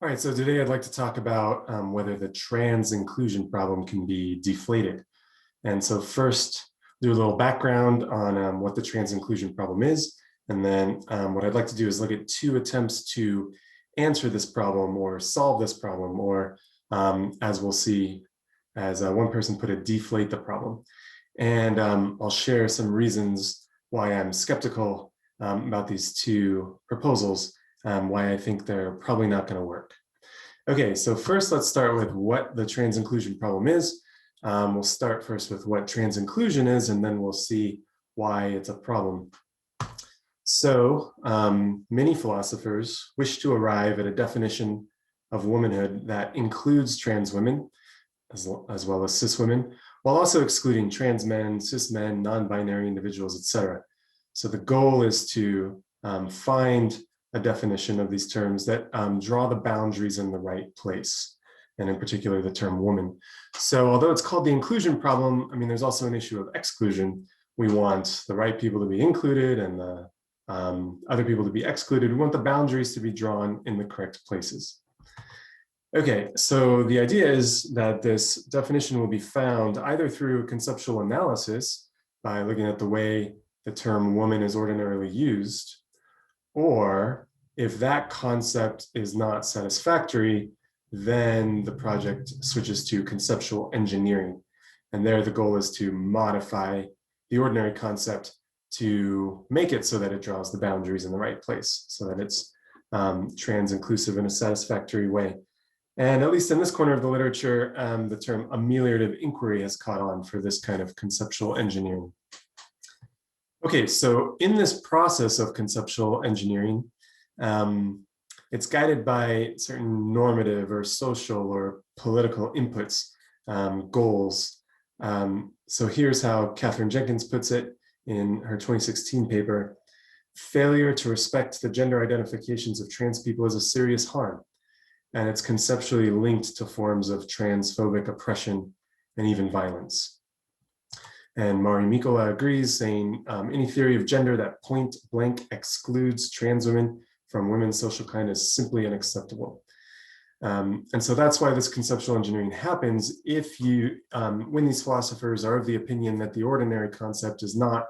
All right, so today I'd like to talk about whether the trans inclusion problem can be deflated. And so first, do a little background on what the trans inclusion problem is. And then what I'd like to do is look at two attempts to answer this problem or solve this problem, or as we'll see, as one person put it, deflate the problem. And I'll share some reasons why I'm skeptical about these two proposals, why I think they're probably not going to work. Okay, so first let's start with what the trans inclusion problem is. We'll start first with what trans inclusion is, and then we'll see why it's a problem. So many philosophers wish to arrive at a definition of womanhood that includes trans women, as well as cis women, while also excluding trans men, cis men, non-binary individuals, etc. So the goal is to find a definition of these terms that draw the boundaries in the right place, and in particular the term woman. So although it's called the inclusion problem, I mean, there's also an issue of exclusion. We want the right people to be included and the other people to be excluded. We want the boundaries to be drawn in the correct places. Okay, so the idea is that this definition will be found either through conceptual analysis by looking at the way the term woman is ordinarily used, or if that concept is not satisfactory, then the project switches to conceptual engineering. And there the goal is to modify the ordinary concept to make it so that it draws the boundaries in the right place, so that it's trans-inclusive in a satisfactory way. And at least in this corner of the literature, the term ameliorative inquiry has caught on for this kind of conceptual engineering. Okay, so in this process of conceptual engineering, it's guided by certain normative or social or political inputs, goals. So here's how Katherine Jenkins puts it in her 2016 paper: failure to respect the gender identifications of trans people is a serious harm, and it's conceptually linked to forms of transphobic oppression and even violence. And Mari Mikola agrees, saying any theory of gender that point blank excludes trans women from women's social kind is simply unacceptable. And so that's why this conceptual engineering happens. If you, when these philosophers are of the opinion that the ordinary concept is not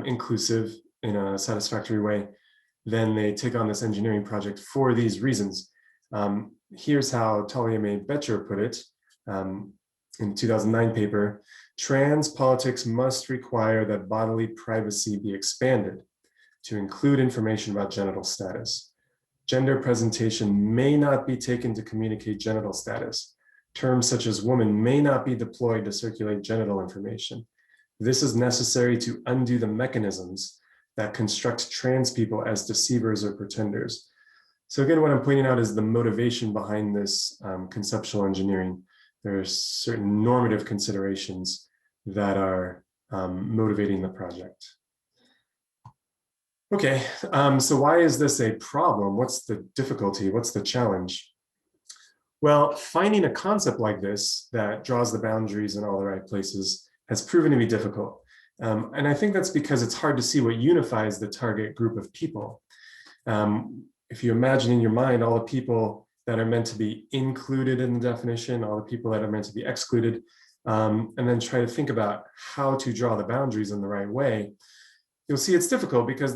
inclusive in a satisfactory way, then they take on this engineering project for these reasons. Here's how Talia May Betcher put it in 2009 paper: trans politics must require that bodily privacy be expanded to include information about genital status. Gender presentation may not be taken to communicate genital status. Terms such as woman may not be deployed to circulate genital information. This is necessary to undo the mechanisms that construct trans people as deceivers or pretenders. So again, what I'm pointing out is the motivation behind this conceptual engineering. There's certain normative considerations that are motivating the project. Okay, so why is this a problem? What's the difficulty? What's the challenge? Well, finding a concept like this that draws the boundaries in all the right places has proven to be difficult. And I think that's because it's hard to see what unifies the target group of people. If you imagine in your mind all the people that are meant to be included in the definition, all the people that are meant to be excluded, and then try to think about how to draw the boundaries in the right way, you'll see it's difficult because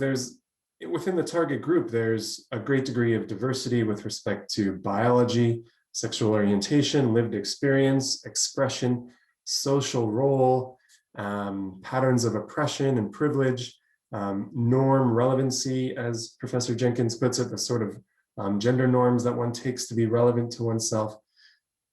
within the target group, there's a great degree of diversity with respect to biology, sexual orientation, lived experience, expression, social role, patterns of oppression and privilege, norm relevancy, as Professor Jenkins puts it, the sort of gender norms that one takes to be relevant to oneself.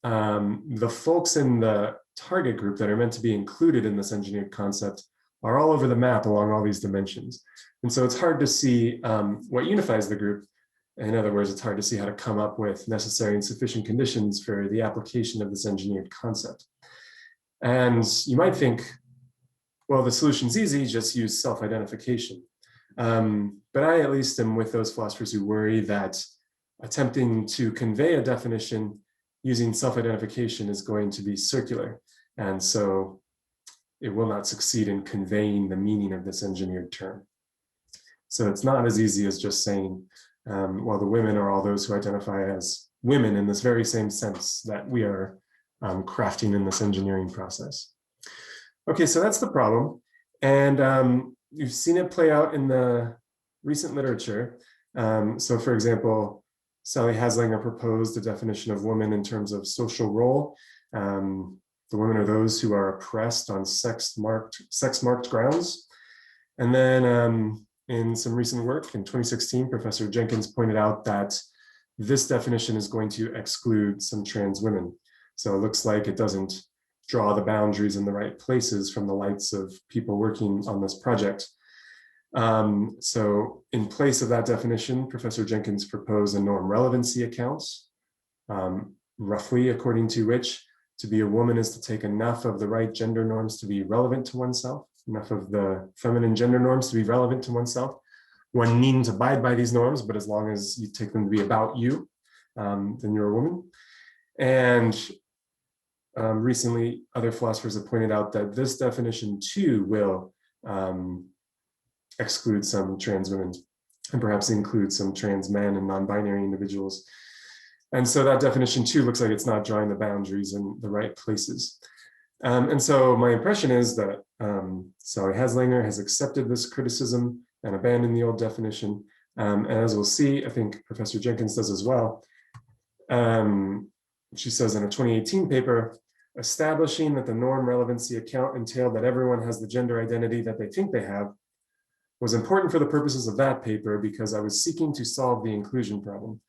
The folks in the target group that are meant to be included in this engineered concept are all over the map along all these dimensions. And so it's hard to see what unifies the group. In other words, it's hard to see how to come up with necessary and sufficient conditions for the application of this engineered concept. And you might think, well, the solution's easy, just use self-identification. But I at least am with those philosophers who worry that attempting to convey a definition using self-identification is going to be circular. And so it will not succeed in conveying the meaning of this engineered term. So it's not as easy as just saying, well, the women are all those who identify as women in this very same sense that we are crafting in this engineering process. Okay, so that's the problem. And you've seen it play out in the recent literature. So for example, Sally Haslinger proposed a definition of woman in terms of social role. The women are those who are oppressed on sex-marked grounds. And then in some recent work in 2016, Professor Jenkins pointed out that this definition is going to exclude some trans women. So it looks like it doesn't draw the boundaries in the right places from the lights of people working on this project. So in place of that definition, Professor Jenkins proposed a norm relevancy account, roughly according to which to be a woman is to take enough of the right gender norms to be relevant to oneself, enough of the feminine gender norms to be relevant to oneself. One needn't abide by these norms, but as long as you take them to be about you, then you're a woman. And recently, other philosophers have pointed out that this definition too will exclude some trans women and perhaps include some trans men and non-binary individuals. And so that definition too looks like it's not drawing the boundaries in the right places. And so my impression is that Sally Haslinger has accepted this criticism and abandoned the old definition. And as we'll see, I think Professor Jenkins does as well. She says in a 2018 paper, establishing that the norm relevancy account entailed that everyone has the gender identity that they think they have was important for the purposes of that paper because I was seeking to solve the inclusion problem,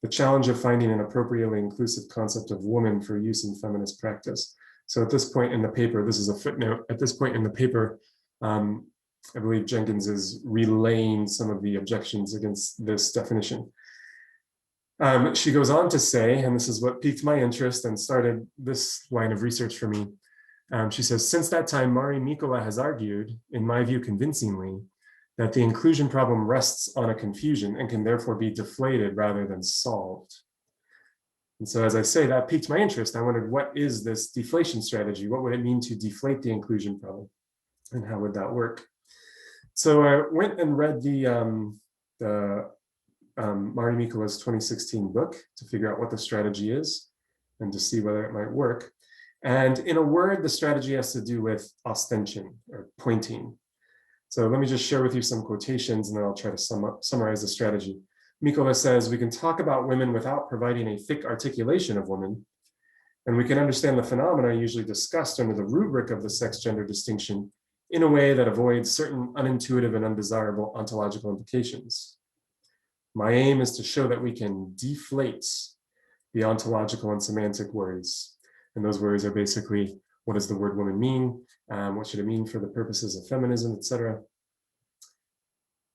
the challenge of finding an appropriately inclusive concept of woman for use in feminist practice. So at this point in the paper, this is a footnote, at this point in the paper, I believe Jenkins is relaying some of the objections against this definition. She goes on to say, and this is what piqued my interest and started this line of research for me. She says, since that time, Mari Mikkola has argued, in my view convincingly, that the inclusion problem rests on a confusion and can therefore be deflated rather than solved. And so as I say, that piqued my interest. I wondered, what is this deflation strategy? What would it mean to deflate the inclusion problem? And how would that work? So I went and read Mari Mikkola's 2016 book to figure out what the strategy is and to see whether it might work. And in a word, the strategy has to do with ostension or pointing. So let me just share with you some quotations and then I'll try to summarize the strategy. Mikkola says, we can talk about women without providing a thick articulation of women, and we can understand the phenomena usually discussed under the rubric of the sex-gender distinction in a way that avoids certain unintuitive and undesirable ontological implications. My aim is to show that we can deflate the ontological and semantic worries. And those worries are basically, what does the word woman mean? What should it mean for the purposes of feminism, etc.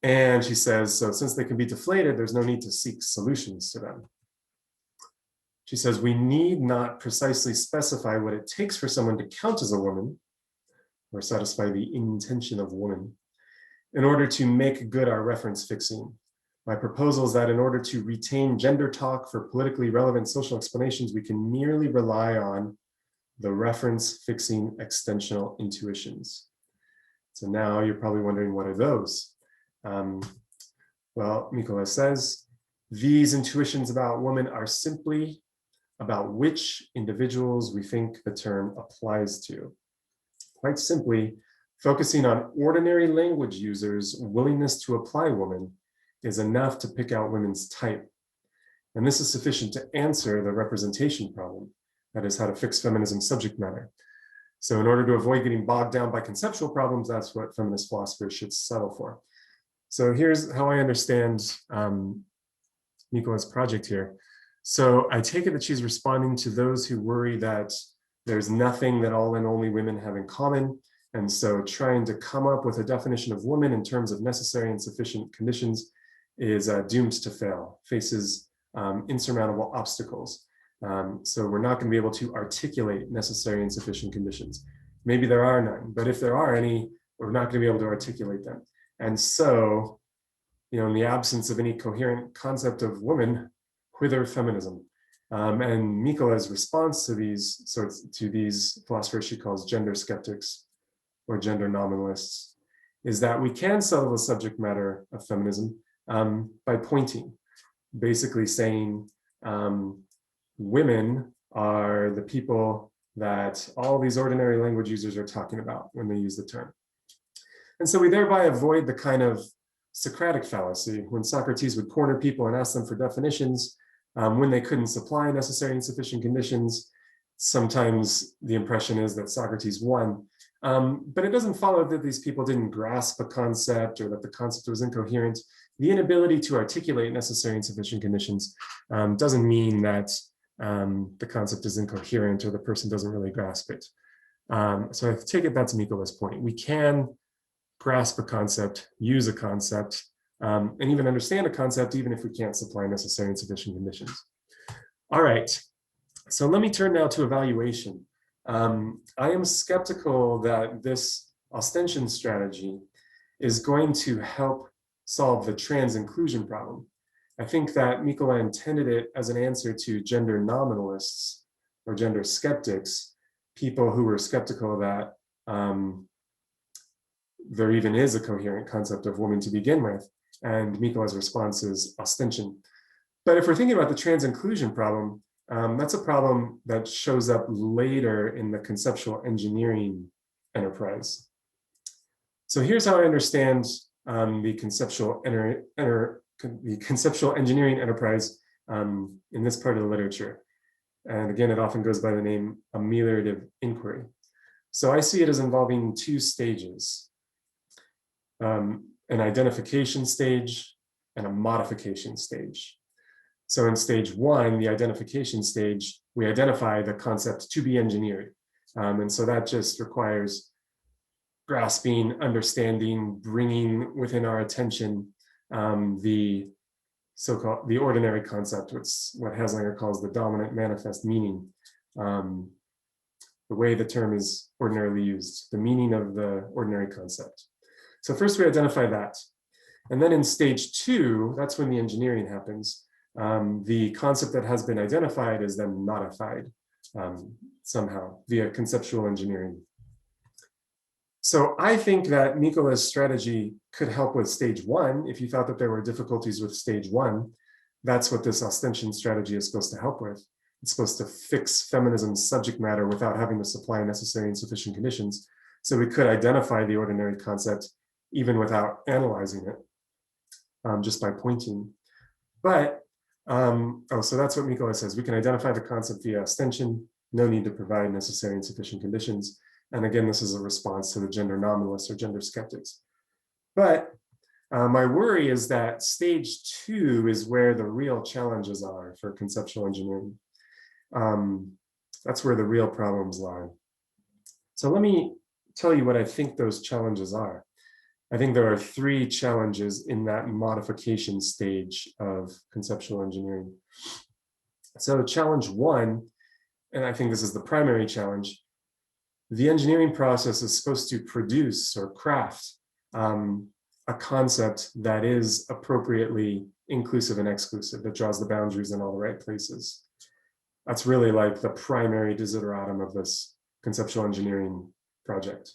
And she says, so since they can be deflated, there's no need to seek solutions to them. She says, we need not precisely specify what it takes for someone to count as a woman or satisfy the intention of woman in order to make good our reference fixing. My proposal is that in order to retain gender talk for politically relevant social explanations, we can merely rely on the reference fixing extensional intuitions. So now you're probably wondering, what are those? Well, Mikkola says, these intuitions about women are simply about which individuals we think the term applies to. Quite simply, focusing on ordinary language users' willingness to apply woman is enough to pick out women's type. And this is sufficient to answer the representation problem, that is how to fix feminism subject matter. So in order to avoid getting bogged down by conceptual problems, that's what feminist philosophers should settle for. So here's how I understand Mikkola's project here. So I take it that she's responding to those who worry that there's nothing that all and only women have in common. And so trying to come up with a definition of woman in terms of necessary and sufficient conditions is doomed to fail, faces insurmountable obstacles. So we're not going to be able to articulate necessary and sufficient conditions. Maybe there are none, but if there are any, we're not going to be able to articulate them. And so, in the absence of any coherent concept of woman, whither feminism? And Mikkola's response to these philosophers she calls gender skeptics or gender nominalists is that we can settle the subject matter of feminism by pointing, basically saying women are the people that all these ordinary language users are talking about when they use the term. And so we thereby avoid the kind of Socratic fallacy when Socrates would corner people and ask them for definitions when they couldn't supply necessary and sufficient conditions. Sometimes the impression is that Socrates won, but it doesn't follow that these people didn't grasp a concept or that the concept was incoherent. The inability to articulate necessary and sufficient conditions doesn't mean that the concept is incoherent or the person doesn't really grasp it. So I take it that's Mikola's point. We can grasp a concept, use a concept, and even understand a concept, even if we can't supply necessary and sufficient conditions. All right, so let me turn now to evaluation. I am skeptical that this ostension strategy is going to help solve the trans inclusion problem. I think that Mikola intended it as an answer to gender nominalists or gender skeptics, people who were skeptical that there even is a coherent concept of woman to begin with, and Mikola's response is ostension. But if we're thinking about the trans inclusion problem, that's a problem that shows up later in the conceptual engineering enterprise. So here's how I understand the conceptual engineering enterprise in this part of the literature. And again, it often goes by the name ameliorative inquiry. So I see it as involving two stages, an identification stage and a modification stage. So in stage one, the identification stage, we identify the concept to be engineered. And so that just requires grasping, understanding, bringing within our attention the so-called, the ordinary concept, what Haslinger calls the dominant manifest meaning. The way the term is ordinarily used, the meaning of the ordinary concept. So first we identify that. And then in stage two, that's when the engineering happens. The concept that has been identified is then modified somehow via conceptual engineering. So I think that Mikola's strategy could help with stage one. If you thought that there were difficulties with stage one, that's what this ostension strategy is supposed to help with. It's supposed to fix feminism's subject matter without having to supply necessary and sufficient conditions. So we could identify the ordinary concept even without analyzing it, just by pointing. But, so that's what Mikola says. We can identify the concept via ostension, no need to provide necessary and sufficient conditions. And again, this is a response to the gender nominalists or gender skeptics. But my worry is that stage two is where the real challenges are for conceptual engineering. That's where the real problems lie. So let me tell you what I think those challenges are. I think there are three challenges in that modification stage of conceptual engineering. So challenge one, and I think this is the primary challenge, the engineering process is supposed to produce or craft a concept that is appropriately inclusive and exclusive, that draws the boundaries in all the right places. That's really like the primary desideratum of this conceptual engineering project.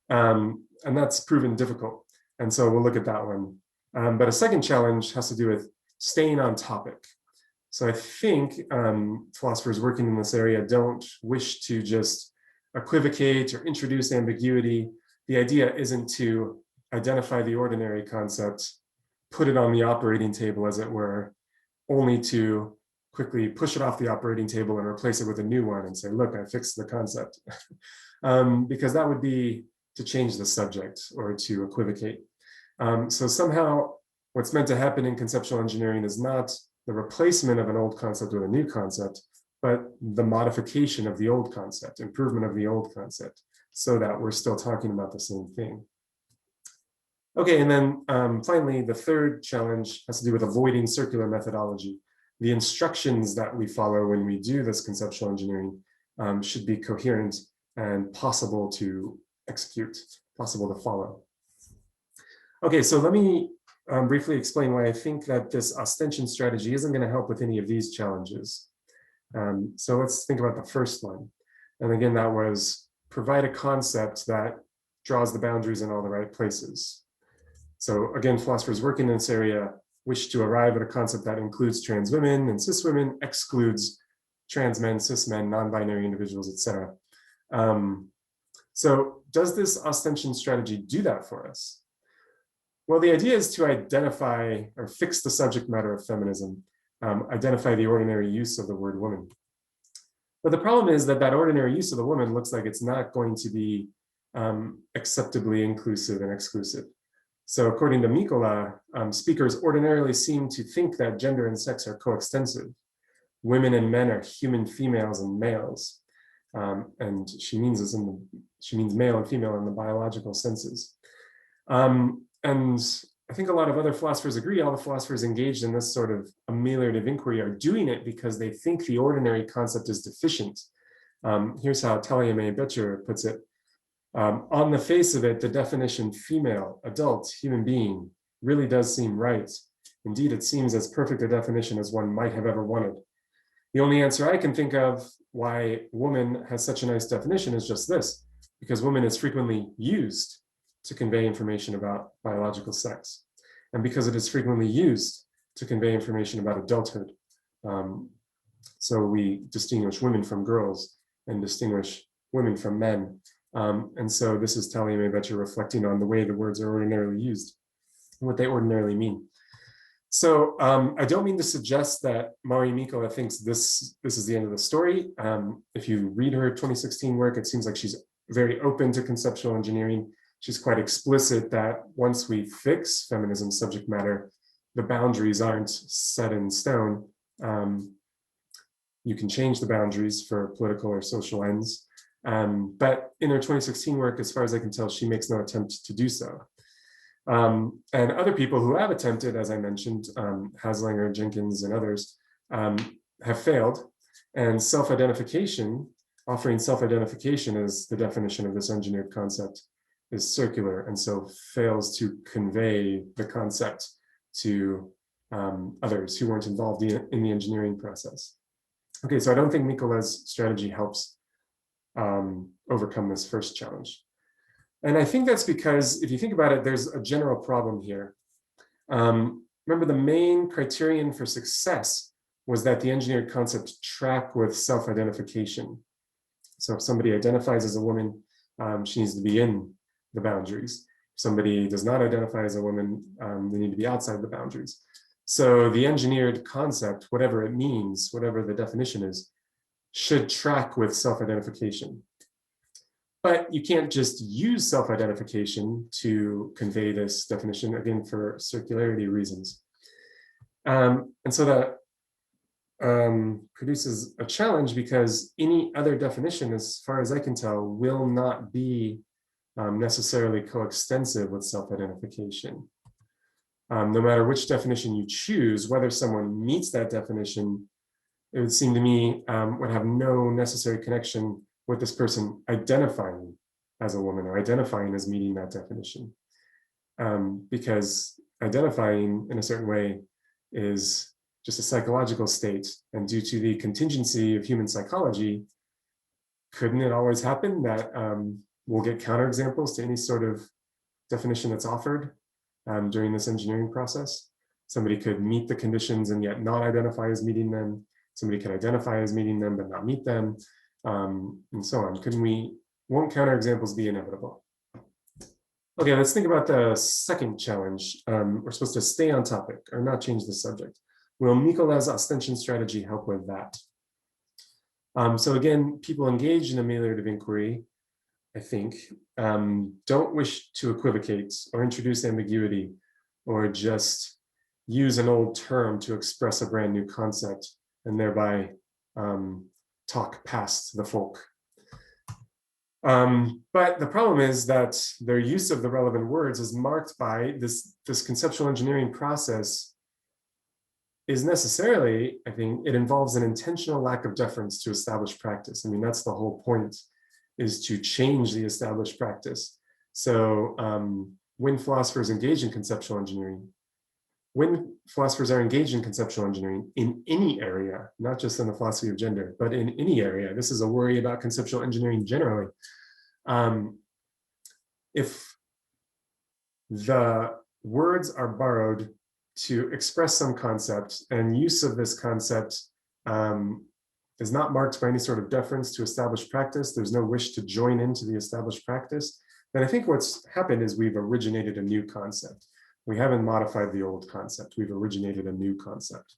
And that's proven difficult. And so we'll look at that one. But a second challenge has to do with staying on topic. So I think philosophers working in this area don't wish to just equivocate or introduce ambiguity. The idea isn't to identify the ordinary concept, put it on the operating table, as it were, only to quickly push it off the operating table and replace it with a new one and say, look, I fixed the concept. Because that would be to change the subject or to equivocate. So somehow what's meant to happen in conceptual engineering is not the replacement of an old concept with a new concept, but the modification of the old concept, improvement of the old concept, so that we're still talking about the same thing. Okay, and then finally, the third challenge has to do with avoiding circular methodology. The instructions that we follow when we do this conceptual engineering should be coherent and possible to execute, possible to follow. Okay, so let me briefly explain why I think that this ostension strategy isn't going to help with any of these challenges. So let's think about the first one. And again, that was provide a concept that draws the boundaries in all the right places. So again, philosophers working in this area wish to arrive at a concept that includes trans women and cis women, excludes trans men, cis men, non-binary individuals, etc. So does this ostension strategy do that for us? Well, the idea is to identify or fix the subject matter of feminism, identify the ordinary use of the word woman. But the problem is that that ordinary use of the woman looks like it's not going to be acceptably inclusive and exclusive. So according to Mikola, speakers ordinarily seem to think that gender and sex are coextensive. Women and men are human females and males. And she means male and female in the biological senses. And I think a lot of other philosophers agree. All the philosophers engaged in this sort of ameliorative inquiry are doing it because they think the ordinary concept is deficient. Here's how Talia-May-Becher puts it. On the face of it, the definition female, adult, human being really does seem right. Indeed, it seems as perfect a definition as one might have ever wanted. The only answer I can think of why woman has such a nice definition is just this, because woman is frequently used to convey information about biological sex, and because it is frequently used to convey information about adulthood. So we distinguish women from girls and distinguish women from men. And so this is Talia-May-Becher reflecting on the way the words are ordinarily used, what they ordinarily mean. So I don't mean to suggest that Mari Mikola thinks this is the end of the story. If you read her 2016 work, it seems like she's very open to conceptual engineering. She's quite explicit that once we fix feminism subject matter, the boundaries aren't set in stone. You can change the boundaries for political or social ends. But in her 2016 work, as far as I can tell, she makes no attempt to do so. And other people who have attempted, as I mentioned, Haslinger, Jenkins, and others, have failed. And self-identification, offering self-identification as the definition of this engineered concept, is circular, and so fails to convey the concept to others who weren't involved in the engineering process. Okay, so I don't think Mikola's strategy helps overcome this first challenge. And I think that's because if you think about it, there's a general problem here. Remember, the main criterion for success was that the engineered concept track with self-identification. So if somebody identifies as a woman, she needs to be in the boundaries. If somebody does not identify as a woman, they need to be outside the boundaries. So the engineered concept, whatever it means, whatever the definition is, should track with self-identification. But you can't just use self-identification to convey this definition, again, for circularity reasons. And so that produces a challenge because any other definition, as far as I can tell, will not be necessarily coextensive with self-identification. No matter which definition you choose, whether someone meets that definition, it would seem to me would have no necessary connection with this person identifying as a woman or identifying as meeting that definition. Because identifying in a certain way is just a psychological state, and due to the contingency of human psychology, couldn't it always happen that we'll get counterexamples to any sort of definition that's offered during this engineering process? Somebody could meet the conditions and yet not identify as meeting them. Somebody could identify as meeting them but not meet them, and so on. Won't counterexamples be inevitable? Okay, let's think about the second challenge. We're supposed to stay on topic or not change the subject. Will Mikola's ostension strategy help with that? So again, people engaged in ameliorative inquiry, I think, don't wish to equivocate or introduce ambiguity or just use an old term to express a brand new concept and thereby talk past the folk. But the problem is that their use of the relevant words is marked by this conceptual engineering process is necessarily, I think, it involves an intentional lack of deference to established practice. I mean, that's the whole point, is to change the established practice. So when philosophers engage in conceptual engineering, when philosophers are engaged in conceptual engineering in any area, not just in the philosophy of gender, but in any area, this is a worry about conceptual engineering generally. If the words are borrowed to express some concept and use of this concept is not marked by any sort of deference to established practice, there's no wish to join into the established practice, then I think what's happened is we've originated a new concept. We haven't modified the old concept, we've originated a new concept.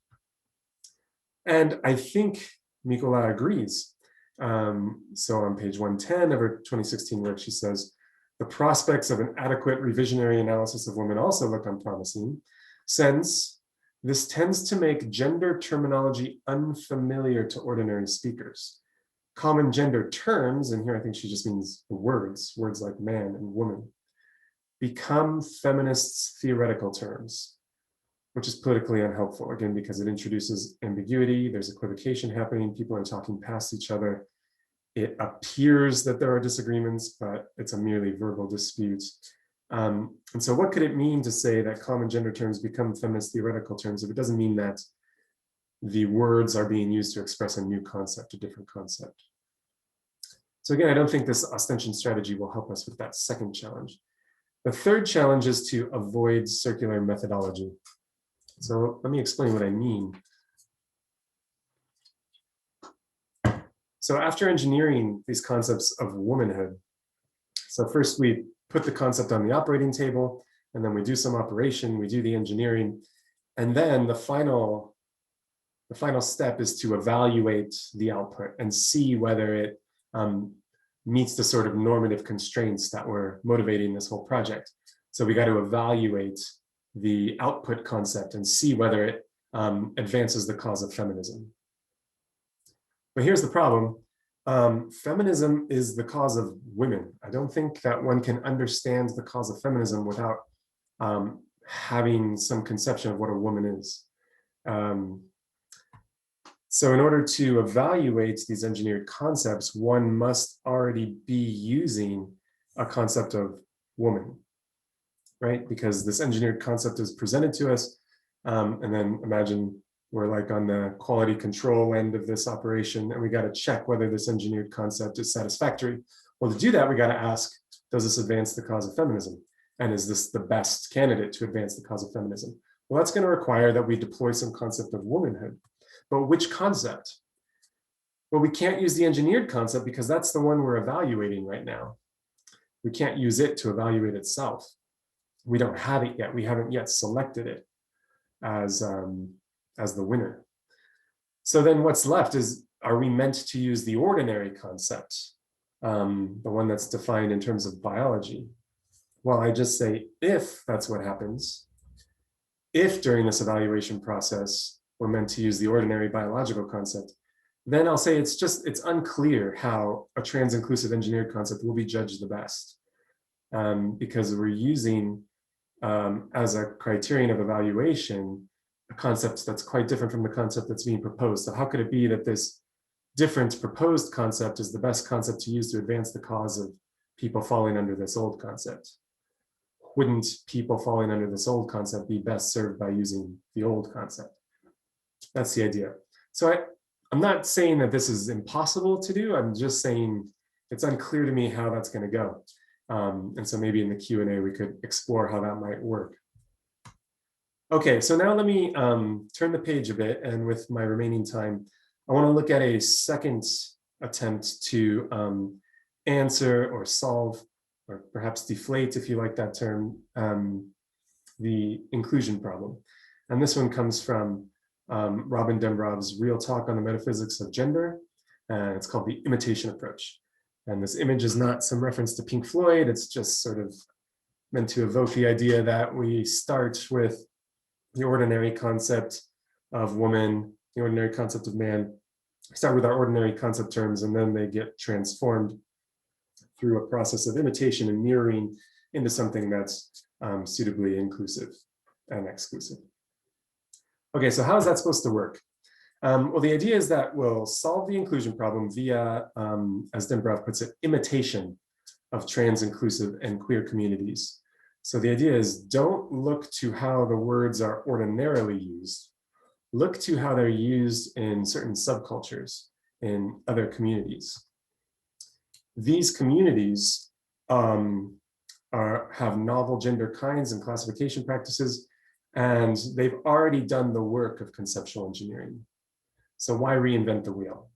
And I think Nicola agrees. So on page 110 of her 2016 work, she says, the prospects of an adequate revisionary analysis of women also look unpromising, since this tends to make gender terminology unfamiliar to ordinary speakers. Common gender terms, and here I think she just means words like man and woman, become feminists' theoretical terms, which is politically unhelpful, again, because it introduces ambiguity, there's equivocation happening, people are talking past each other. It appears that there are disagreements, but it's a merely verbal dispute. And so what could it mean to say that common gender terms become feminist theoretical terms if it doesn't mean that the words are being used to express a new concept, a different concept? So again, I don't think this ostension strategy will help us with that second challenge. The third challenge is to avoid circular methodology. So let me explain what I mean. So after engineering these concepts of womanhood, so first we put the concept on the operating table, and then we do some operation, we do the engineering, and then the final step is to evaluate the output and see whether it meets the sort of normative constraints that were motivating this whole project. So we got to evaluate the output concept and see whether it advances the cause of feminism. But here's the problem. Feminism is the cause of women. I don't think that one can understand the cause of feminism without having some conception of what a woman is. So in order to evaluate these engineered concepts, one must already be using a concept of woman, right? Because this engineered concept is presented to us, and then imagine we're like on the quality control end of this operation, and we got to check whether this engineered concept is satisfactory. Well, to do that, we got to ask, does this advance the cause of feminism? And is this the best candidate to advance the cause of feminism? Well, that's going to require that we deploy some concept of womanhood. But which concept? Well, we can't use the engineered concept because that's the one we're evaluating right now. We can't use it to evaluate itself. We don't have it yet. We haven't yet selected it as the winner. So then what's left is, are we meant to use the ordinary concept, the one that's defined in terms of biology? Well, I just say, if that's what happens, if during this evaluation process, we're meant to use the ordinary biological concept, then I'll say it's unclear how a trans-inclusive engineered concept will be judged the best, because we're using as a criterion of evaluation a concept that's quite different from the concept that's being proposed. So how could it be that this different proposed concept is the best concept to use to advance the cause of people falling under this old concept? Wouldn't people falling under this old concept be best served by using the old concept? That's the idea. So I'm not saying that this is impossible to do. I'm just saying it's unclear to me how that's going to go. And so maybe in the Q&A, we could explore how that might work. Okay, so now let me turn the page a bit, and with my remaining time, I want to look at a second attempt to answer or solve, or perhaps deflate, if you like that term, the inclusion problem. And this one comes from Robin Dembrov's Real Talk on the Metaphysics of Gender, and it's called the imitation approach. And this image is not some reference to Pink Floyd, it's just sort of meant to evoke the idea that we start with the ordinary concept of woman, the ordinary concept of man, start with our ordinary concept terms, and then they get transformed through a process of imitation and mirroring into something that's suitably inclusive and exclusive. Okay, so how is that supposed to work? Well, the idea is that we'll solve the inclusion problem via, as Dembrov puts it, imitation of trans, inclusive, and queer communities. So the idea is, don't look to how the words are ordinarily used. Look to how they're used in certain subcultures, in other communities. These communities have novel gender kinds and classification practices, and they've already done the work of conceptual engineering. So why reinvent the wheel?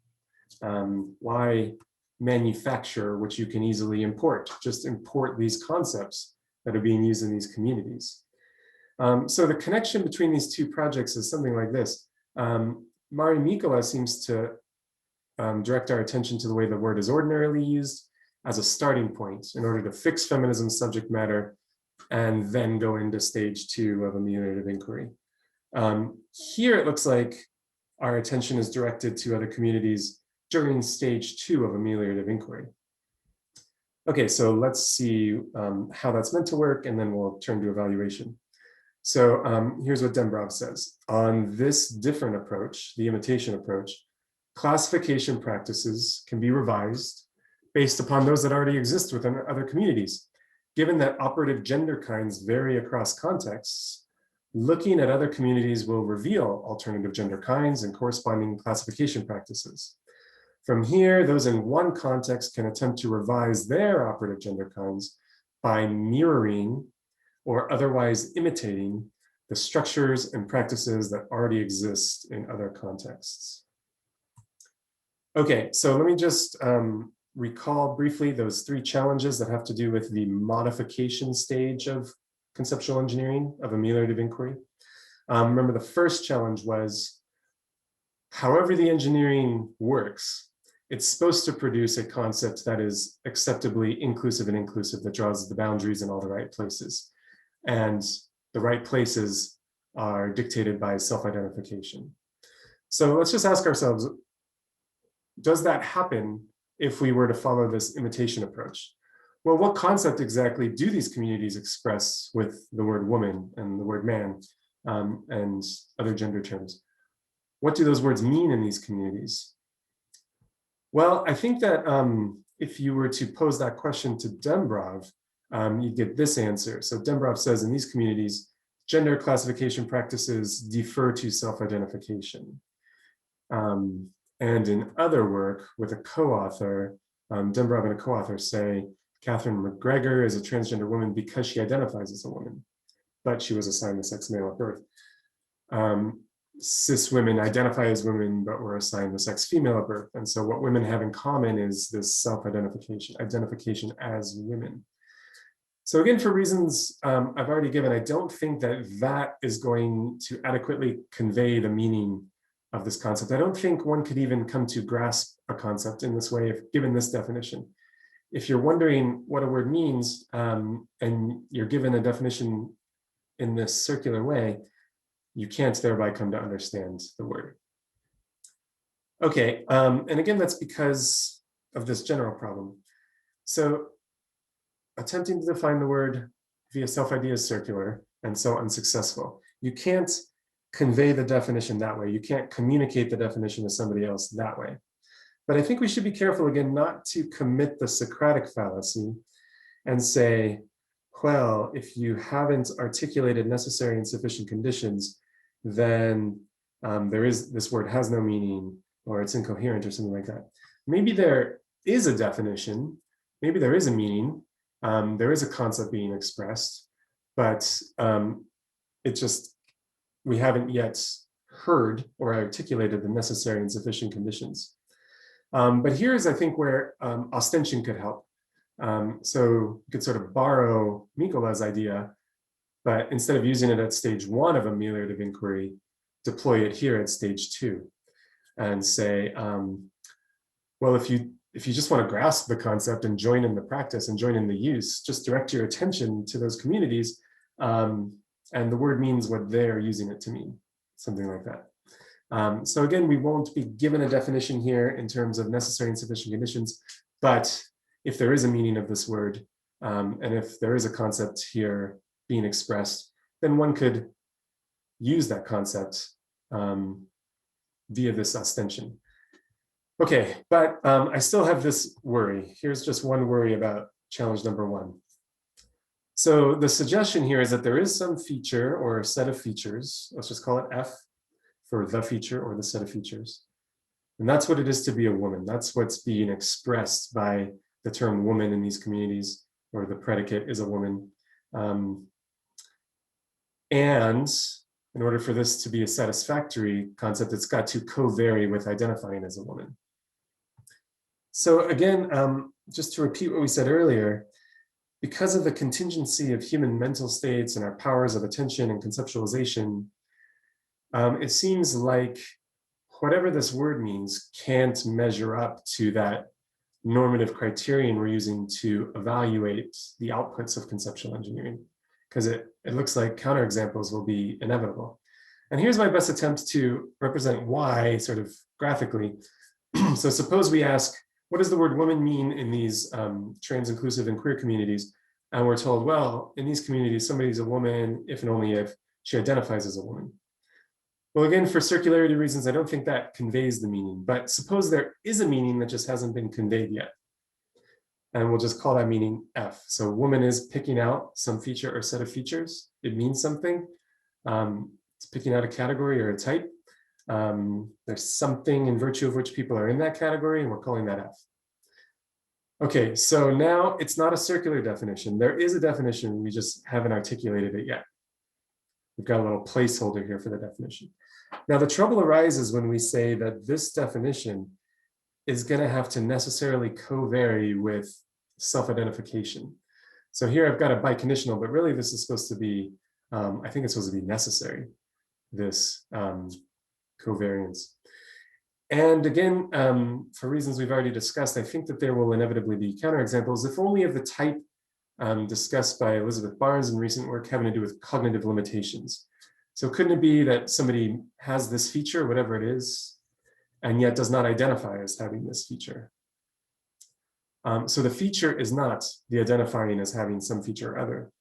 Why manufacture what you can easily import? Just import these concepts that are being used in these communities. So the connection between these two projects is something like this. Mari Mikola seems to direct our attention to the way the word is ordinarily used as a starting point in order to fix feminism's subject matter and then go into stage 2 of ameliorative inquiry. Here it looks like our attention is directed to other communities during stage 2 of ameliorative inquiry. Okay, so let's see how that's meant to work, and then we'll turn to evaluation. So here's what Dembrov says. On this different approach, the imitation approach, classification practices can be revised based upon those that already exist within other communities. Given that operative gender kinds vary across contexts, looking at other communities will reveal alternative gender kinds and corresponding classification practices. From here, those in one context can attempt to revise their operative gender kinds by mirroring or otherwise imitating the structures and practices that already exist in other contexts. Okay, so let me just recall briefly those 3 challenges that have to do with the modification stage of conceptual engineering, of ameliorative inquiry. Remember, the first challenge was, however the engineering works, it's supposed to produce a concept that is acceptably inclusive and inclusive, that draws the boundaries in all the right places. And the right places are dictated by self-identification. So let's just ask ourselves, does that happen if we were to follow this imitation approach? Well, what concept exactly do these communities express with the word woman and the word man and other gender terms? What do those words mean in these communities? Well, I think that if you were to pose that question to Dembrov, you'd get this answer. So Dembrov says in these communities, gender classification practices defer to self-identification. And in other work with a co-author, Dembrov and a co-author say, Catherine McGregor is a transgender woman because she identifies as a woman, but she was assigned the sex male at birth. Cis women identify as women, but were assigned the sex female at birth. And so what women have in common is this self-identification, identification as women. So again, for reasons I've already given, I don't think that that is going to adequately convey the meaning of this concept. I don't think one could even come to grasp a concept in this way if given this definition. If you're wondering what a word means and you're given a definition in this circular way, you can't thereby come to understand the word. Okay, and again, that's because of this general problem. So attempting to define the word via self-ID is circular and so unsuccessful. You can't convey the definition that way. You can't communicate the definition to somebody else that way. But I think we should be careful, again, not to commit the Socratic fallacy and say, well, if you haven't articulated necessary and sufficient conditions, then this word has no meaning, or it's incoherent, or something like that. Maybe there is a definition, maybe there is a meaning, there is a concept being expressed, but we haven't yet heard or articulated the necessary and sufficient conditions. But here's, I think, where ostension could help. So you could sort of borrow Mikola's idea, but instead of using it at stage 1 of ameliorative inquiry, deploy it here at stage 2 and say, well, if you just want to grasp the concept and join in the practice and join in the use, just direct your attention to those communities, and the word means what they're using it to mean, something like that. So again, we won't be given a definition here in terms of necessary and sufficient conditions, but if there is a meaning of this word, and if there is a concept here being expressed, then one could use that concept via this ostension. Okay, but I still have this worry. Here's just one worry about challenge number 1. So the suggestion here is that there is some feature or a set of features, let's just call it F for the feature or the set of features. And that's what it is to be a woman. That's what's being expressed by the term woman in these communities, or the predicate is a woman. And in order for this to be a satisfactory concept, it's got to co-vary with identifying as a woman. So again, just to repeat what we said earlier, because of the contingency of human mental states and our powers of attention and conceptualization, it seems like whatever this word means can't measure up to that normative criterion we're using to evaluate the outputs of conceptual engineering, because it looks like counterexamples will be inevitable. And here's my best attempt to represent why, sort of graphically. So suppose we ask, what does the word woman mean in these trans, inclusive, and queer communities? And we're told, well, in these communities, somebody's a woman if and only if she identifies as a woman. Well, again, for circularity reasons, I don't think that conveys the meaning, but suppose there is a meaning that just hasn't been conveyed yet. And we'll just call that meaning F. So woman is picking out some feature or set of features. It means something. It's picking out a category or a type. There's something in virtue of which people are in that category, and we're calling that F. Okay, so now it's not a circular definition. There is a definition, we just haven't articulated it yet. We've got a little placeholder here for the definition. Now, the trouble arises when we say that this definition is going to have to necessarily co-vary with self-identification. So here I've got a biconditional, but really this is supposed to be, I think it's supposed to be necessary, this covariance. And again, for reasons we've already discussed, I think that there will inevitably be counterexamples, if only of the type discussed by Elizabeth Barnes in recent work having to do with cognitive limitations. So couldn't it be that somebody has this feature, whatever it is, and yet does not identify as having this feature? So the feature is not the identifying as having some feature or other.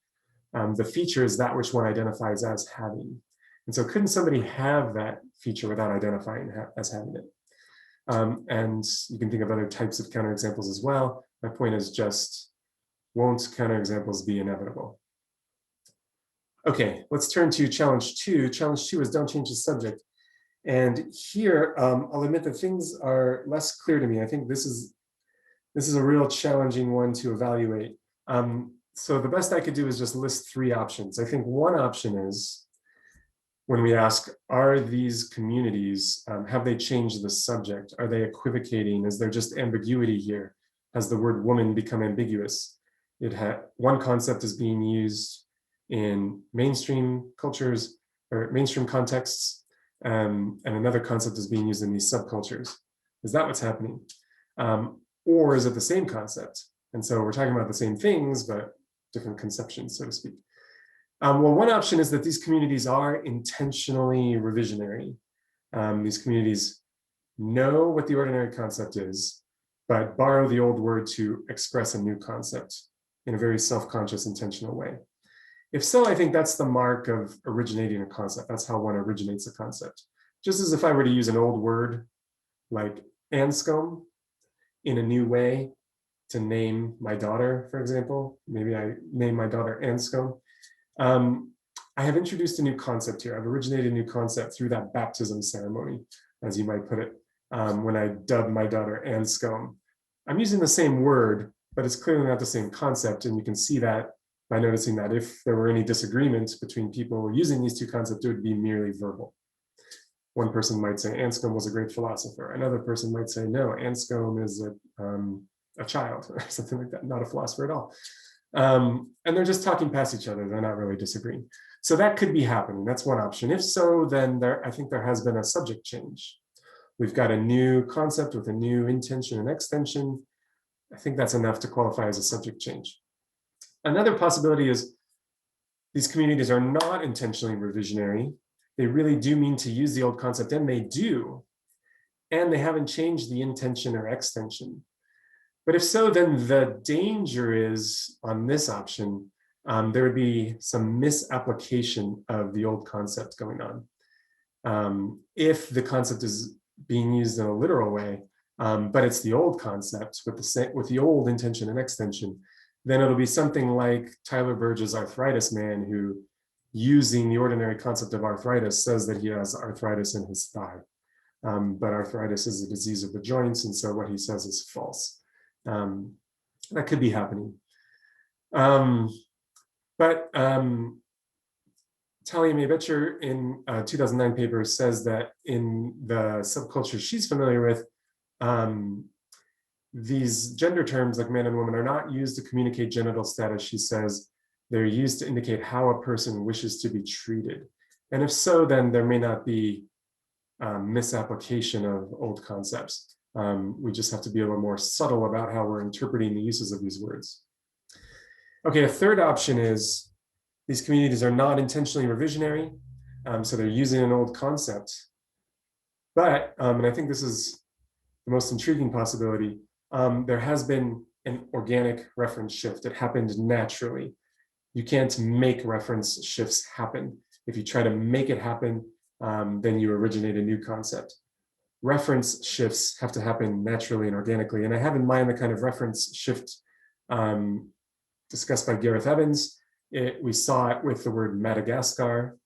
The feature is that which one identifies as having. And so couldn't somebody have that feature without identifying as having it? And you can think of other types of counterexamples as well. My point is just, won't counterexamples be inevitable? Okay, let's turn to challenge 2. Challenge 2 is don't change the subject. And here, I'll admit that things are less clear to me. I think this is a real challenging one to evaluate. So the best I could do is just list 3 options. I think one option is when we ask, are these communities, have they changed the subject? Are they equivocating? Is there just ambiguity here? Has the word woman become ambiguous? One concept is being used in mainstream cultures or mainstream contexts, and another concept is being used in these subcultures. Is that what's happening? Or is it the same concept? And so we're talking about the same things, but different conceptions, so to speak. Well, one option is that these communities are intentionally revisionary. These communities know what the ordinary concept is, but borrow the old word to express a new concept in a very self-conscious, intentional way. If so, I think that's the mark of originating a concept. That's how one originates a concept. Just as if I were to use an old word like Anscombe in a new way to name my daughter, for example. Maybe I name my daughter Anscombe. I have introduced a new concept here. I've originated a new concept through that baptism ceremony, as you might put it, when I dubbed my daughter Anscombe. I'm using the same word, but it's clearly not the same concept, and you can see that by noticing that if there were any disagreements between people using these two concepts, it would be merely verbal. One person might say Anscombe was a great philosopher. Another person might say, no, Anscombe is a child or something like that, not a philosopher at all. And they're just talking past each other. They're not really disagreeing. So that could be happening. That's one option. If so, then I think there has been a subject change. We've got a new concept with a new intention and extension. I think that's enough to qualify as a subject change. Another possibility is these communities are not intentionally revisionary. They really do mean to use the old concept, and they do. And they haven't changed the intention or extension. But if so, then the danger is on this option, there would be some misapplication of the old concept going on. If the concept is being used in a literal way, but it's the old concept with the old intention and extension, then it'll be something like Tyler Burge's arthritis man, who, using the ordinary concept of arthritis, says that he has arthritis in his thigh. But arthritis is a disease of the joints, and so what he says is false. That could be happening. But Talia May-Betcher in a 2009 paper says that in the subculture she's familiar with, these gender terms like man and woman are not used to communicate genital status, she says. They're used to indicate how a person wishes to be treated. And if so, then there may not be misapplication of old concepts. We just have to be a little more subtle about how we're interpreting the uses of these words. Okay, a third option is these communities are not intentionally revisionary, so they're using an old concept. But, and I think this is the most intriguing possibility, there has been an organic reference shift. It happened naturally. You can't make reference shifts happen. If you try to make it happen, then you originate a new concept. Reference shifts have to happen naturally and organically. And I have in mind the kind of reference shift discussed by Gareth Evans. We saw it with the word Madagascar.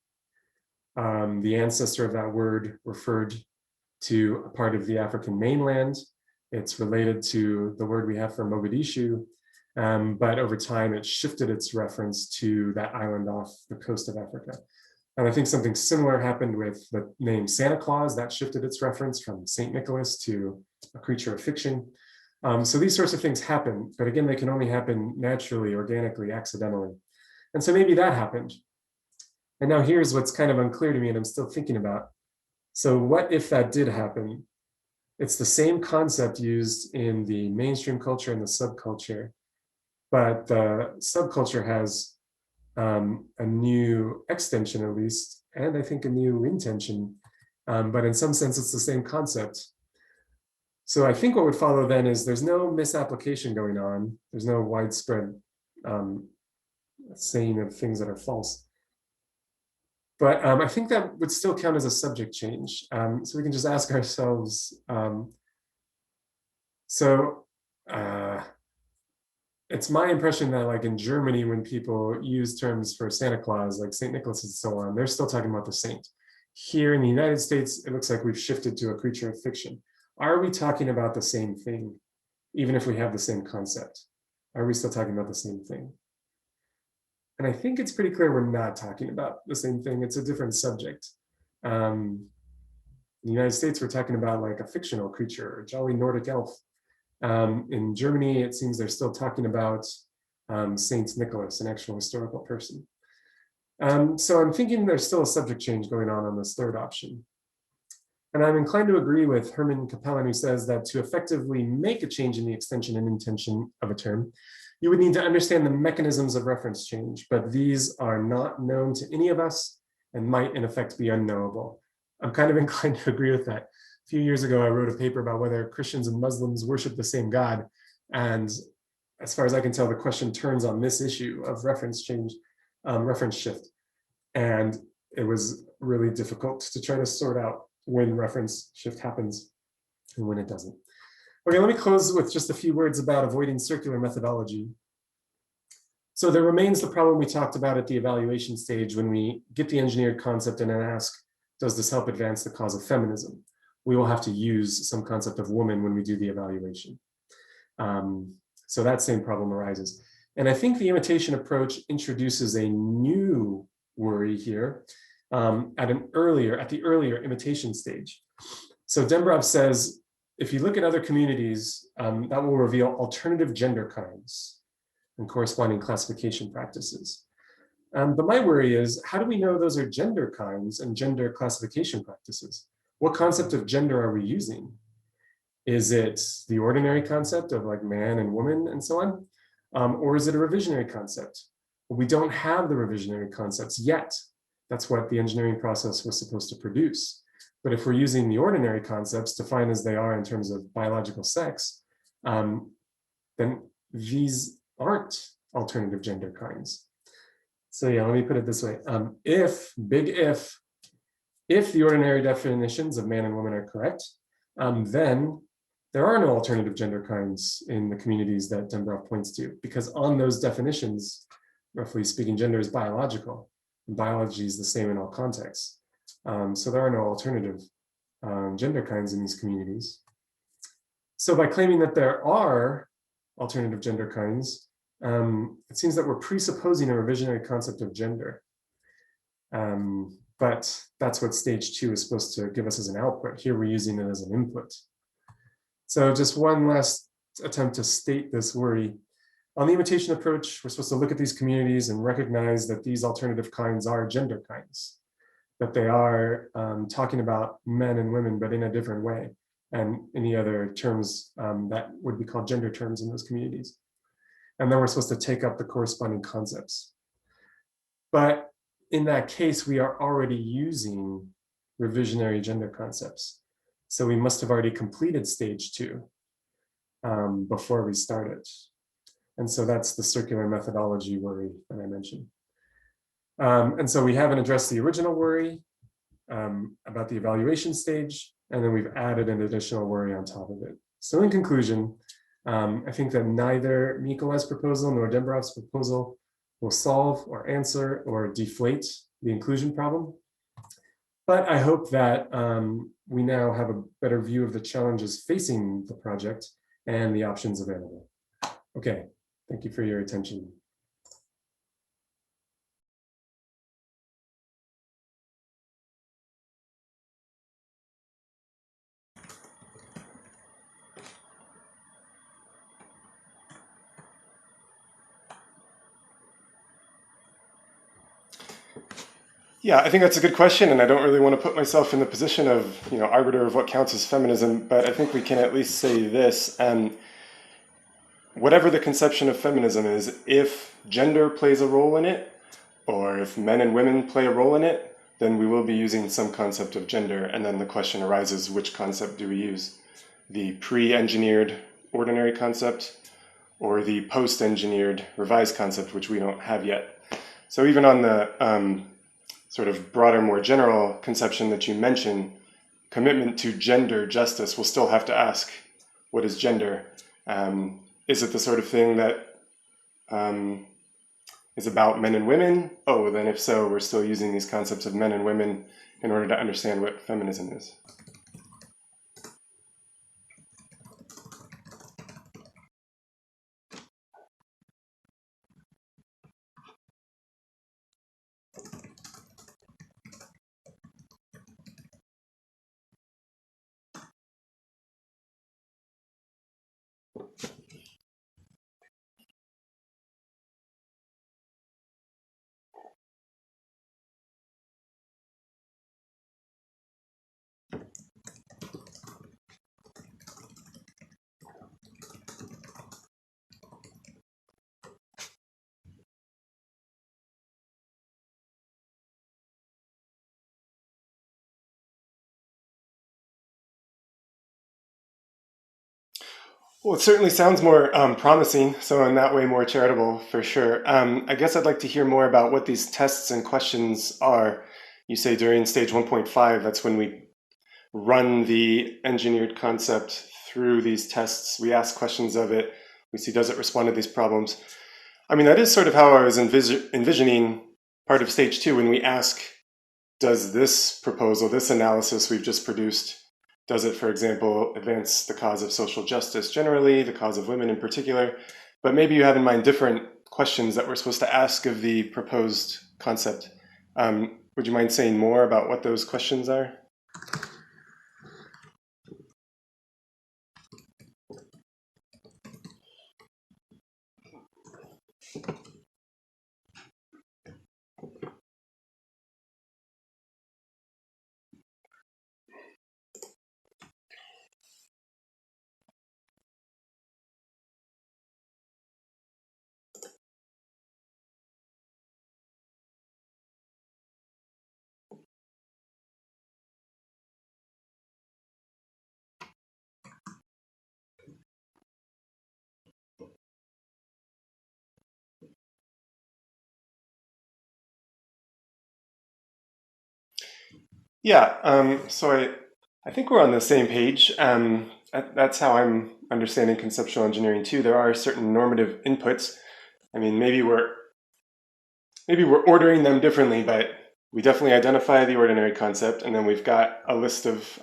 The ancestor of that word referred to a part of the African mainland. It's related to the word we have for Mogadishu, but over time it shifted its reference to that island off the coast of Africa. And I think something similar happened with the name Santa Claus. That shifted its reference from Saint Nicholas to a creature of fiction. So these sorts of things happen, but again, they can only happen naturally, organically, accidentally. And so maybe that happened. And now here's what's kind of unclear to me and I'm still thinking about. So what if that did happen? It's the same concept used in the mainstream culture and the subculture, but the subculture has a new extension at least, and I think a new intention, but in some sense it's the same concept. So I think what would follow then is there's no misapplication going on. There's no widespread saying of things that are false. But I think that would still count as a subject change. So we can just ask ourselves, it's my impression that like in Germany, when people use terms for Santa Claus, like Saint Nicholas and so on, they're still talking about the saint. Here in the United States, it looks like we've shifted to a creature of fiction. Are we talking about the same thing, even if we have the same concept? Are we still talking about the same thing? And I think it's pretty clear we're not talking about the same thing. It's a different subject. In the United States, we're talking about like a fictional creature, a jolly Nordic elf. In Germany, it seems they're still talking about Saint Nicholas, an actual historical person. So I'm thinking there's still a subject change going on this third option. And I'm inclined to agree with Herman Capellan, who says that to effectively make a change in the extension and intention of a term, you would need to understand the mechanisms of reference change, but these are not known to any of us and might in effect be unknowable. I'm kind of inclined to agree with that. A few years ago, I wrote a paper about whether Christians and Muslims worship the same God. And as far as I can tell, the question turns on this issue of reference change, reference shift. And it was really difficult to try to sort out when reference shift happens and when it doesn't. Okay, let me close with just a few words about avoiding circular methodology. So there remains the problem we talked about at the evaluation stage when we get the engineered concept and then ask, does this help advance the cause of feminism? We will have to use some concept of woman when we do the evaluation. So that same problem arises. And I think the imitation approach introduces a new worry here at the earlier imitation stage. So Dembrov says, if you look at other communities, that will reveal alternative gender kinds and corresponding classification practices. But my worry is, how do we know those are gender kinds and gender classification practices? What concept of gender are we using? Is it the ordinary concept of like man and woman and so on? Or is it a revisionary concept? We don't have the revisionary concepts yet. That's what the engineering process was supposed to produce. But if we're using the ordinary concepts defined as they are in terms of biological sex, then these aren't alternative gender kinds. So yeah, let me put it this way. If the ordinary definitions of man and woman are correct, then there are no alternative gender kinds in the communities that Dembrov points to, because on those definitions, roughly speaking, gender is biological. And biology is the same in all contexts. So there are no alternative gender kinds in these communities. So by claiming that there are alternative gender kinds, it seems that we're presupposing a revisionary concept of gender. But that's what stage 2 is supposed to give us as an output. Here we're using it as an input. So just one last attempt to state this worry. On the imitation approach, we're supposed to look at these communities and recognize that these alternative kinds are gender kinds, that they are talking about men and women, but in a different way, and any other terms that would be called gender terms in those communities. And then we're supposed to take up the corresponding concepts. But in that case, we are already using revisionary gender concepts. So we must have already completed stage 2 before we started. And so that's the circular methodology worry that I mentioned. And so we haven't addressed the original worry about the evaluation stage, and then we've added an additional worry on top of it. So in conclusion, I think that neither Mikola's proposal nor Dembrov's proposal will solve or answer or deflate the inclusion problem. But I hope that we now have a better view of the challenges facing the project and the options available. Okay, thank you for your attention. Yeah, I think that's a good question, and I don't really want to put myself in the position of, arbiter of what counts as feminism, but I think we can at least say this. Whatever the conception of feminism is, if gender plays a role in it, or if men and women play a role in it, then we will be using some concept of gender, and then the question arises, which concept do we use? The pre-engineered ordinary concept, or the post-engineered revised concept, which we don't have yet. So even on the sort of broader, more general conception that you mentioned, commitment to gender justice, we'll still have to ask, what is gender? Is it the sort of thing that is about men and women? Oh, then if so, we're still using these concepts of men and women in order to understand what feminism is. Well, it certainly sounds more promising, so in that way more charitable for sure. I guess I'd like to hear more about what these tests and questions are. You say during stage 1.5, that's when we run the engineered concept through these tests. We ask questions of it. We see, does it respond to these problems? I mean, that is sort of how I was envisioning part of stage 2 when we ask, does this proposal, this analysis we've just produced, does it, for example, advance the cause of social justice generally, the cause of women in particular? But maybe you have in mind different questions that we're supposed to ask of the proposed concept. Would you mind saying more about what those questions are? Yeah, so I think we're on the same page. That's how I'm understanding conceptual engineering too. There are certain normative inputs. I mean, maybe we're ordering them differently, but we definitely identify the ordinary concept, and then we've got a list of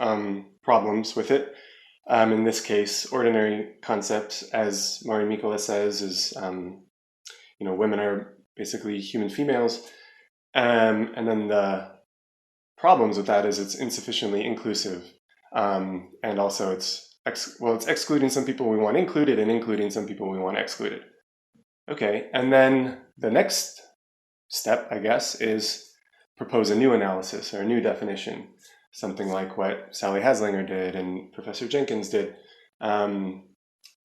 problems with it. In this case, ordinary concept, as Mari Mikola says, is women are basically human females, and then the problems with that is it's insufficiently inclusive, and also it's well, it's excluding some people we want included and including some people we want excluded. Okay, and then the next step, I guess, is propose a new analysis or a new definition, something like what Sally Haslinger did and Professor Jenkins did. And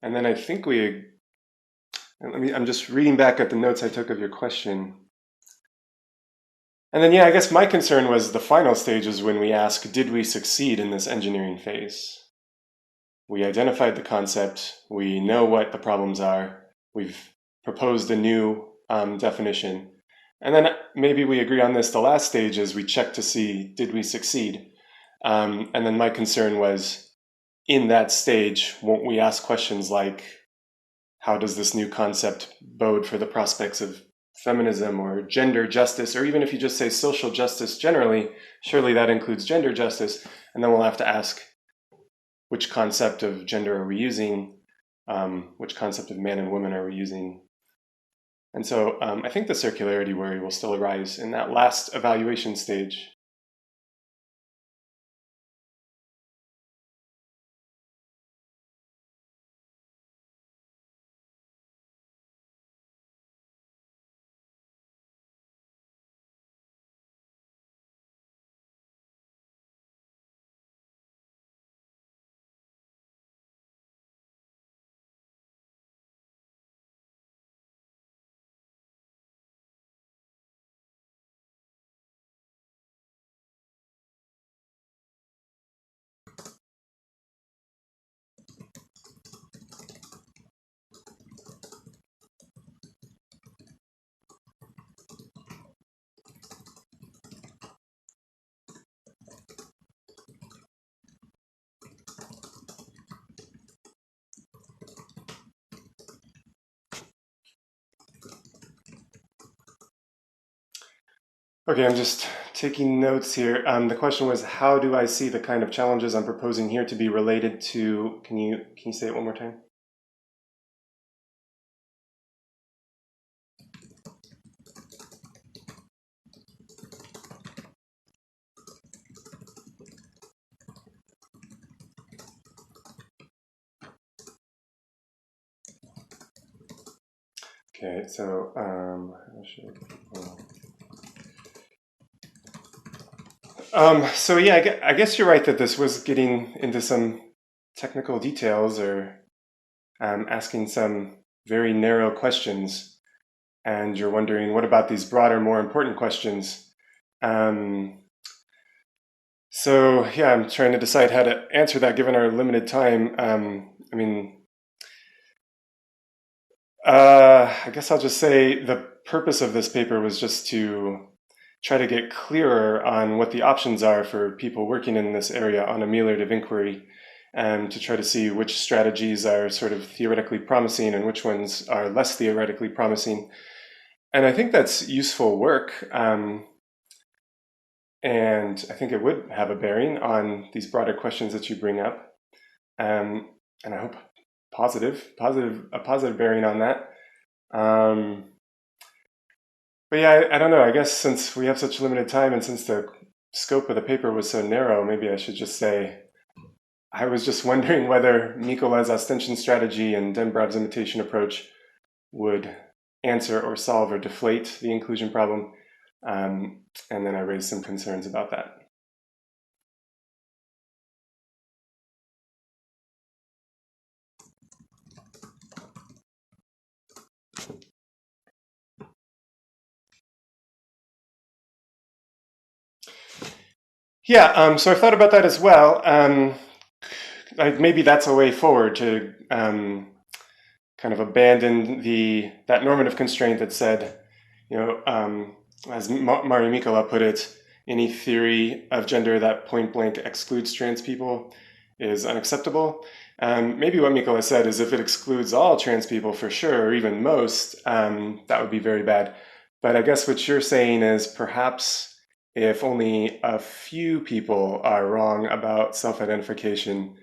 then I think I'm just reading back at the notes I took of your question. And then, yeah, I guess my concern was the final stage is when we ask, did we succeed in this engineering phase? We identified the concept, we know what the problems are, we've proposed a new definition, and then maybe we agree on this. The last stage is we check to see, did we succeed? And then my concern was, in that stage, won't we ask questions like, how does this new concept bode for the prospects of feminism or gender justice, or even if you just say social justice generally, surely that includes gender justice. And then we'll have to ask, which concept of gender are we using? Which concept of man and woman are we using? And so I think the circularity worry will still arise in that last evaluation stage. Okay, I'm just taking notes here. The question was, how do I see the kind of challenges I'm proposing here to be related to, can you say it one more time? Okay, so so yeah, I guess you're right that this was getting into some technical details or asking some very narrow questions, and you're wondering, what about these broader, more important questions? So yeah, I'm trying to decide how to answer that given our limited time. I guess I'll just say the purpose of this paper was just to try to get clearer on what the options are for people working in this area on ameliorative inquiry, and to try to see which strategies are sort of theoretically promising and which ones are less theoretically promising. And I think that's useful work. And I think it would have a bearing on these broader questions that you bring up. And I hope a positive bearing on that. But yeah, I don't know. I guess since we have such limited time and since the scope of the paper was so narrow, maybe I should just say, I was just wondering whether Mikola's ostension strategy and Denbrov's imitation approach would answer or solve or deflate the inclusion problem. And then I raised some concerns about that. Yeah, so I've thought about that as well. Maybe that's a way forward to kind of abandon that normative constraint that said, as Mari Mikola put it, any theory of gender that point blank excludes trans people is unacceptable. Maybe what Mikola said is if it excludes all trans people for sure, or even most, that would be very bad. But I guess what you're saying is perhaps if only a few people are wrong about self-identification,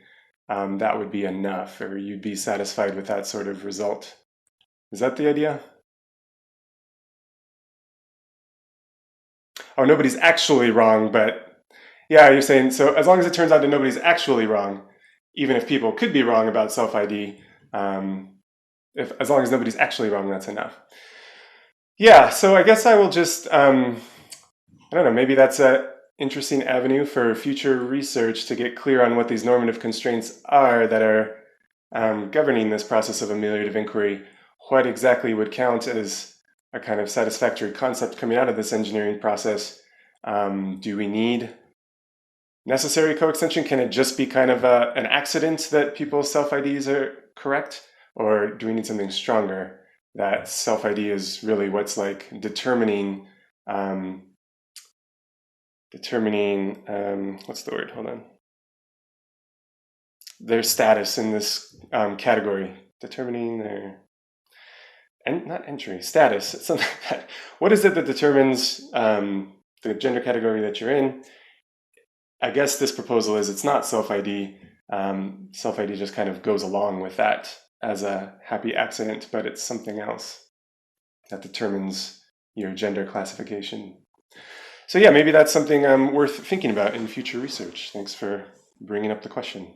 that would be enough, or you'd be satisfied with that sort of result. Is that the idea? Oh, nobody's actually wrong, but yeah, you're saying, so as long as it turns out that nobody's actually wrong, even if people could be wrong about self-ID, as long as nobody's actually wrong, that's enough. Yeah, so I guess I will just, I don't know, maybe that's an interesting avenue for future research to get clear on what these normative constraints are that are governing this process of ameliorative inquiry. What exactly would count as a kind of satisfactory concept coming out of this engineering process? Do we need necessary coextension? Can it just be kind of an accident that people's self-IDs are correct? Or do we need something stronger, that self-ID is really what's like determining, what's the word, hold on, their status in this category, determining their, and not entry, status, something like that. What is it that determines the gender category that you're in? I guess this proposal is it's not self-ID. Self-ID just kind of goes along with that as a happy accident, but it's something else that determines your gender classification. So yeah, maybe that's something worth thinking about in future research. Thanks for bringing up the question.